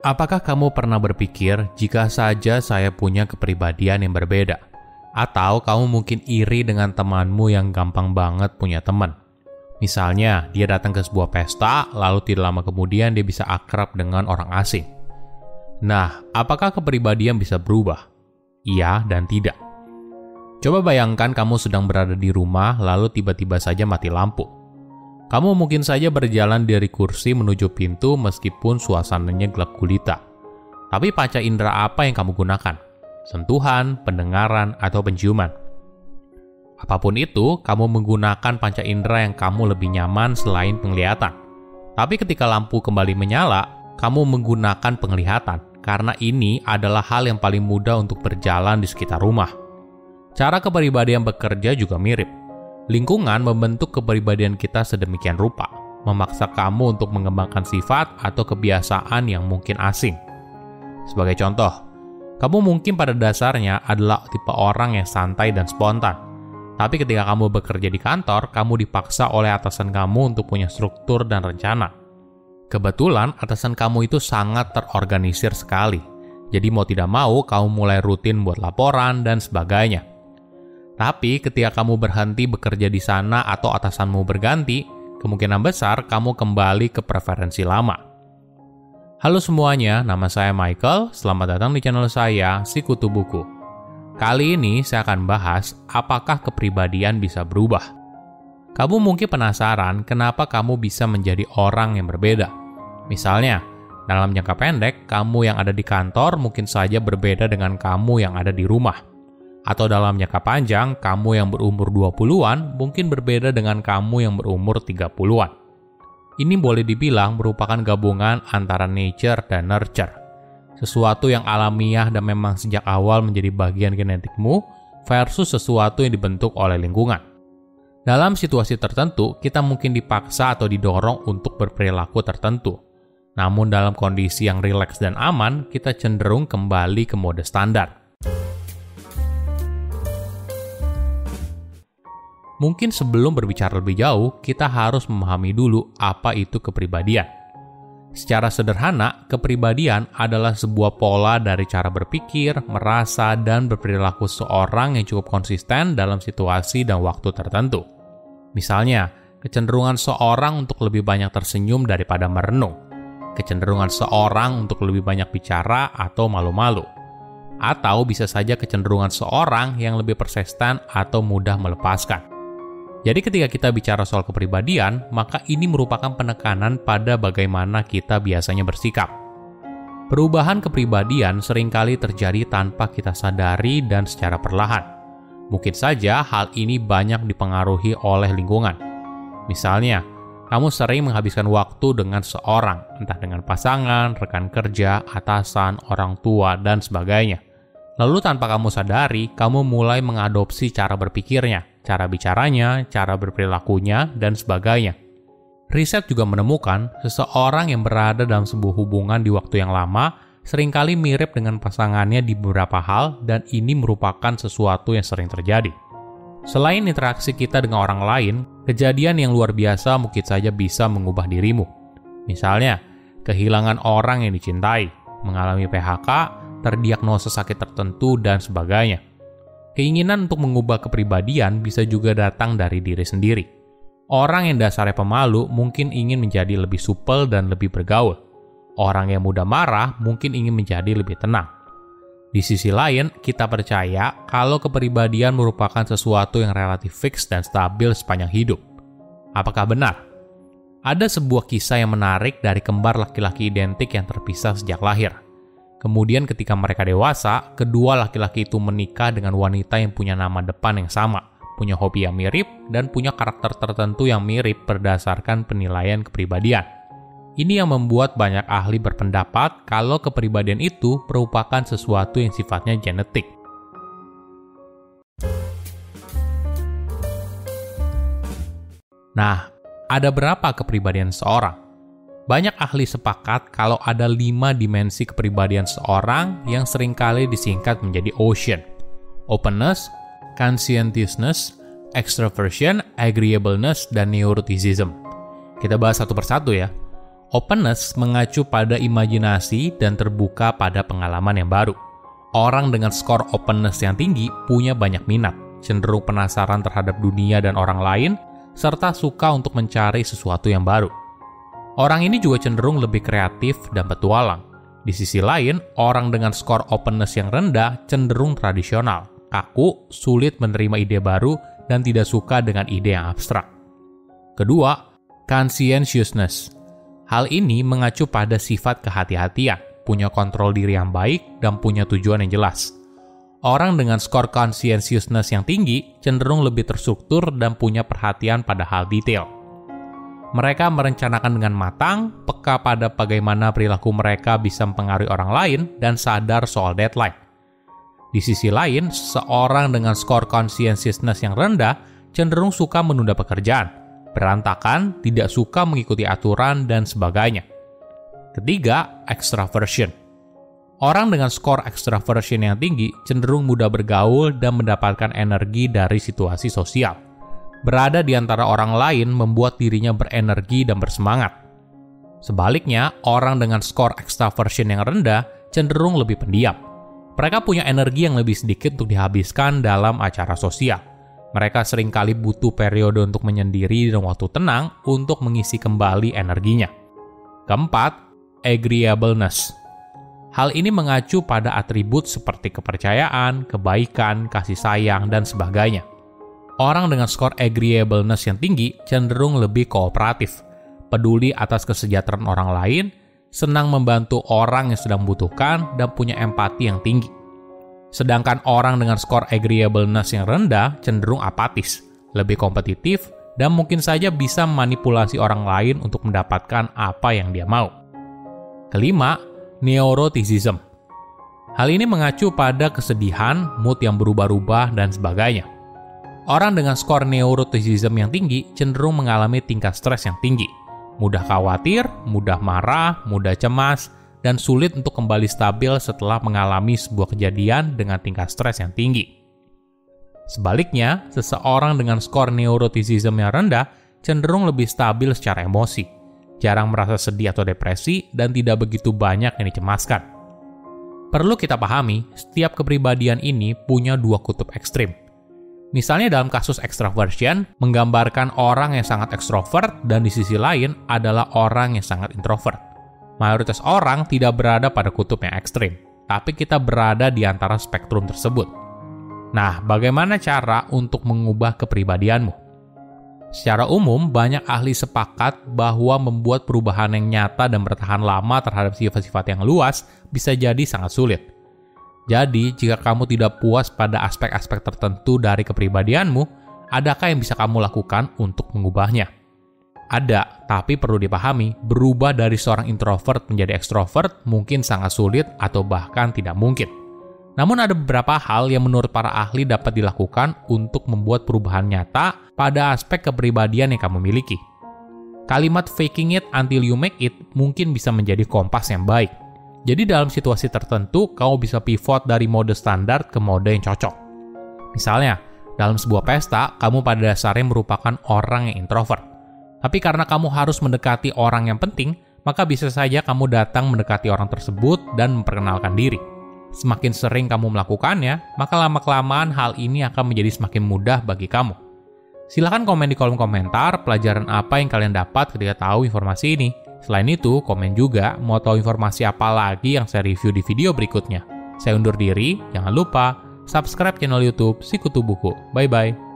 Apakah kamu pernah berpikir jika saja saya punya kepribadian yang berbeda? Atau kamu mungkin iri dengan temanmu yang gampang banget punya teman? Misalnya, dia datang ke sebuah pesta, lalu tidak lama kemudian dia bisa akrab dengan orang asing. Nah, apakah kepribadian bisa berubah? Iya dan tidak. Coba bayangkan kamu sedang berada di rumah, lalu tiba-tiba saja mati lampu. Kamu mungkin saja berjalan dari kursi menuju pintu meskipun suasananya gelap gulita. Tapi panca indera apa yang kamu gunakan? Sentuhan, pendengaran, atau penciuman? Apapun itu, kamu menggunakan panca indera yang kamu lebih nyaman selain penglihatan. Tapi ketika lampu kembali menyala, kamu menggunakan penglihatan, karena ini adalah hal yang paling mudah untuk berjalan di sekitar rumah. Cara kepribadian bekerja juga mirip. Lingkungan membentuk kepribadian kita sedemikian rupa, memaksa kamu untuk mengembangkan sifat atau kebiasaan yang mungkin asing. Sebagai contoh, kamu mungkin pada dasarnya adalah tipe orang yang santai dan spontan. Tapi ketika kamu bekerja di kantor, kamu dipaksa oleh atasan kamu untuk punya struktur dan rencana. Kebetulan atasan kamu itu sangat terorganisir sekali. Jadi mau tidak mau, kamu mulai rutin buat laporan dan sebagainya. Tapi ketika kamu berhenti bekerja di sana atau atasanmu berganti, kemungkinan besar kamu kembali ke preferensi lama. Halo semuanya, nama saya Michael. Selamat datang di channel saya, Sikutu Buku. Kali ini saya akan bahas apakah kepribadian bisa berubah. Kamu mungkin penasaran kenapa kamu bisa menjadi orang yang berbeda. Misalnya, dalam jangka pendek, kamu yang ada di kantor mungkin saja berbeda dengan kamu yang ada di rumah. Atau dalam jangka panjang, kamu yang berumur 20-an mungkin berbeda dengan kamu yang berumur 30-an. Ini boleh dibilang merupakan gabungan antara nature dan nurture. Sesuatu yang alamiah dan memang sejak awal menjadi bagian genetikmu versus sesuatu yang dibentuk oleh lingkungan. Dalam situasi tertentu, kita mungkin dipaksa atau didorong untuk berperilaku tertentu. Namun dalam kondisi yang rileks dan aman, kita cenderung kembali ke mode standar. Mungkin sebelum berbicara lebih jauh, kita harus memahami dulu apa itu kepribadian. Secara sederhana, kepribadian adalah sebuah pola dari cara berpikir, merasa, dan berperilaku seorang yang cukup konsisten dalam situasi dan waktu tertentu. Misalnya, kecenderungan seorang untuk lebih banyak tersenyum daripada merenung, kecenderungan seorang untuk lebih banyak bicara atau malu-malu, atau bisa saja kecenderungan seorang yang lebih persisten atau mudah melepaskan. Jadi ketika kita bicara soal kepribadian, maka ini merupakan penekanan pada bagaimana kita biasanya bersikap. Perubahan kepribadian seringkali terjadi tanpa kita sadari dan secara perlahan. Mungkin saja hal ini banyak dipengaruhi oleh lingkungan. Misalnya, kamu sering menghabiskan waktu dengan seorang, entah dengan pasangan, rekan kerja, atasan, orang tua, dan sebagainya. Lalu tanpa kamu sadari, kamu mulai mengadopsi cara berpikirnya, cara bicaranya, cara berperilakunya, dan sebagainya. Riset juga menemukan seseorang yang berada dalam sebuah hubungan di waktu yang lama seringkali mirip dengan pasangannya di beberapa hal, dan ini merupakan sesuatu yang sering terjadi. Selain interaksi kita dengan orang lain, kejadian yang luar biasa mungkin saja bisa mengubah dirimu. Misalnya, kehilangan orang yang dicintai, mengalami PHK, terdiagnosa sakit tertentu, dan sebagainya. Keinginan untuk mengubah kepribadian bisa juga datang dari diri sendiri. Orang yang dasarnya pemalu mungkin ingin menjadi lebih supel dan lebih bergaul. Orang yang mudah marah mungkin ingin menjadi lebih tenang. Di sisi lain, kita percaya kalau kepribadian merupakan sesuatu yang relatif fix dan stabil sepanjang hidup. Apakah benar? Ada sebuah kisah yang menarik dari kembar laki-laki identik yang terpisah sejak lahir. Kemudian ketika mereka dewasa, kedua laki-laki itu menikah dengan wanita yang punya nama depan yang sama, punya hobi yang mirip, dan punya karakter tertentu yang mirip berdasarkan penilaian kepribadian. Ini yang membuat banyak ahli berpendapat kalau kepribadian itu merupakan sesuatu yang sifatnya genetik. Nah, ada berapa kepribadian seorang? Banyak ahli sepakat kalau ada 5 dimensi kepribadian seorang yang seringkali disingkat menjadi OCEAN. Openness, conscientiousness, extroversion, agreeableness, dan neuroticism. Kita bahas satu persatu ya. Openness mengacu pada imajinasi dan terbuka pada pengalaman yang baru. Orang dengan skor openness yang tinggi punya banyak minat, cenderung penasaran terhadap dunia dan orang lain, serta suka untuk mencari sesuatu yang baru. Orang ini juga cenderung lebih kreatif dan petualang. Di sisi lain, orang dengan skor openness yang rendah cenderung tradisional, kaku, sulit menerima ide baru, dan tidak suka dengan ide yang abstrak. Kedua, conscientiousness. Hal ini mengacu pada sifat kehati-hatian, punya kontrol diri yang baik, dan punya tujuan yang jelas. Orang dengan skor conscientiousness yang tinggi cenderung lebih terstruktur dan punya perhatian pada hal detail. Mereka merencanakan dengan matang, peka pada bagaimana perilaku mereka bisa mempengaruhi orang lain, dan sadar soal deadline. Di sisi lain, seseorang dengan skor conscientiousness yang rendah cenderung suka menunda pekerjaan, berantakan, tidak suka mengikuti aturan, dan sebagainya. Ketiga, extraversion. Orang dengan skor extraversion yang tinggi cenderung mudah bergaul dan mendapatkan energi dari situasi sosial. Berada di antara orang lain membuat dirinya berenergi dan bersemangat. Sebaliknya, orang dengan skor extraversion yang rendah cenderung lebih pendiam. Mereka punya energi yang lebih sedikit untuk dihabiskan dalam acara sosial. Mereka seringkali butuh periode untuk menyendiri dan waktu tenang untuk mengisi kembali energinya. Keempat, agreeableness. Hal ini mengacu pada atribut seperti kepercayaan, kebaikan, kasih sayang, dan sebagainya. Orang dengan skor agreeableness yang tinggi cenderung lebih kooperatif, peduli atas kesejahteraan orang lain, senang membantu orang yang sedang membutuhkan, dan punya empati yang tinggi. Sedangkan orang dengan skor agreeableness yang rendah cenderung apatis, lebih kompetitif, dan mungkin saja bisa memanipulasi orang lain untuk mendapatkan apa yang dia mau. Kelima, neuroticism. Hal ini mengacu pada kesedihan, mood yang berubah-ubah, dan sebagainya. Orang dengan skor neuroticism yang tinggi cenderung mengalami tingkat stres yang tinggi, mudah khawatir, mudah marah, mudah cemas, dan sulit untuk kembali stabil setelah mengalami sebuah kejadian dengan tingkat stres yang tinggi. Sebaliknya, seseorang dengan skor neuroticism yang rendah cenderung lebih stabil secara emosi, jarang merasa sedih atau depresi, dan tidak begitu banyak yang dicemaskan. Perlu kita pahami, setiap kepribadian ini punya dua kutub ekstrim. Misalnya dalam kasus extraversion, menggambarkan orang yang sangat ekstrovert dan di sisi lain adalah orang yang sangat introvert. Mayoritas orang tidak berada pada kutub yang ekstrim, tapi kita berada di antara spektrum tersebut. Nah, bagaimana cara untuk mengubah kepribadianmu? Secara umum, banyak ahli sepakat bahwa membuat perubahan yang nyata dan bertahan lama terhadap sifat-sifat yang luas bisa jadi sangat sulit. Jadi, jika kamu tidak puas pada aspek-aspek tertentu dari kepribadianmu, adakah yang bisa kamu lakukan untuk mengubahnya? Ada, tapi perlu dipahami, berubah dari seorang introvert menjadi ekstrovert mungkin sangat sulit atau bahkan tidak mungkin. Namun ada beberapa hal yang menurut para ahli dapat dilakukan untuk membuat perubahan nyata pada aspek kepribadian yang kamu miliki. Kalimat faking it until you make it mungkin bisa menjadi kompas yang baik. Jadi dalam situasi tertentu, kamu bisa pivot dari mode standar ke mode yang cocok. Misalnya, dalam sebuah pesta, kamu pada dasarnya merupakan orang yang introvert. Tapi karena kamu harus mendekati orang yang penting, maka bisa saja kamu datang mendekati orang tersebut dan memperkenalkan diri. Semakin sering kamu melakukannya, maka lama-kelamaan hal ini akan menjadi semakin mudah bagi kamu. Silahkan komen di kolom komentar pelajaran apa yang kalian dapat ketika tahu informasi ini. Selain itu, komen juga mau tahu informasi apa lagi yang saya review di video berikutnya. Saya undur diri, jangan lupa subscribe channel YouTube Sikutu Buku. Bye-bye.